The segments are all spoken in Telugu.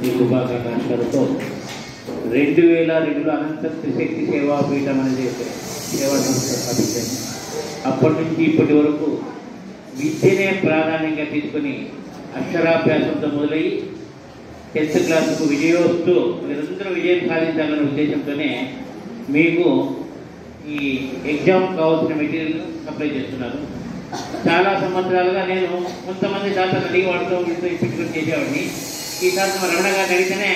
ఈ శుభాకాంక్షలతో 2002లో అనంత త్రిశక్తి సేవాపీఠం అనేది సేవా సంస్థ స్థాపించాను. అప్పటి నుంచి ఇప్పటి వరకు విద్యనే ప్రాధాన్యంగా తీసుకుని అక్షరాభ్యాసంతో మొదలయ్యి 10th క్లాసుకు విజయోస్తూ నిరంతరం విజయం సాధించాలనే ఉద్దేశంతోనే మీకు ఈ ఎగ్జామ్ కావాల్సిన మెటీరియల్ సప్లై చేస్తున్నారు. చాలా సంవత్సరాలుగా నేను కొంతమంది దాతలు అడిగి వాడుతూ వీటితో ఇప్పించుకొని చేసేవాడిని. ఈసారి మా రమణ గారిని అడిగితేనే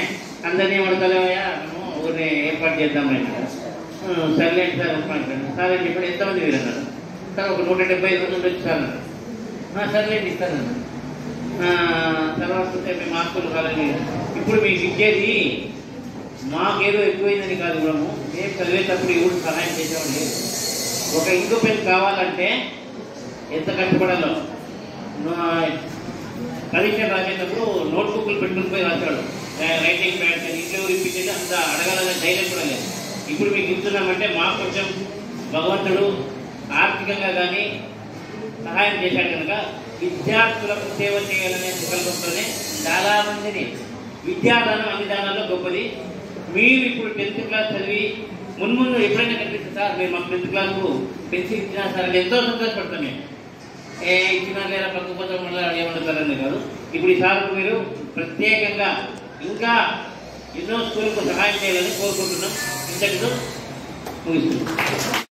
అందరినీ వాడతలేవయా మేము ఊరిని ఏర్పాటు చేద్దామని సర్లేండి సార్ మాట్లాడాను. సార్ అని చెప్పి ఎంతమంది మీరు అన్నారు. సార్ ఒక 175 ఉండొచ్చు సార్ అన్నారు. సర్లేండి ఇస్తానన్నారు. తర్వాత మీ మార్కులు కాలని ఇప్పుడు మీకు ఇచ్చేది మాకేదో ఎక్కువైందని కాదు కూడా మేము చదివేటప్పుడు ఎవరు సహాయం చేసేవాడు లేదు. ఒక ఇంకో పెన్ కావాలంటే ఎంత కష్టపడాలో పరీక్ష రాసేటప్పుడు నోట్బుక్లు పెట్టుకుని పోయి రాశాడు. రైటింగ్ ప్యాడ్స్ ఇంట్లో ఇప్పించేది అంత అడగాలనే ధైర్యం కూడా లేదు. ఇప్పుడు మీకు ఇస్తున్నామంటే మాకు కొంచెం భగవంతుడు ఆర్థికంగా కానీ సహాయం చేశాడు కనుక విద్యార్థులకు సేవ చేయాలనే సంకల్పంతోనే చాలామందిని విద్యాదానం అన్ని దానాల్లో గొప్పది. మీరు ఇప్పుడు 10th క్లాస్ చదివి మున్ముందు ఎప్పుడైనా కనిపిస్తుంది సార్ మీరు మాకు 10th క్లాస్కు పెన్సిల్ ఇచ్చినా సార్ అని ఎంతో సంతోషపడతాం. మేము ఇచ్చినా లేదా పక్కపోతే మళ్ళీ ఏమవుతారని కాదు. ఇప్పుడు ఈ సార్కు మీరు ప్రత్యేకంగా ఇంకా ఎన్నో స్కూళ్ళకు సహాయం చేయాలని కోరుకుంటున్నాం. ఇంతటితో ముగిస్తున్నాం.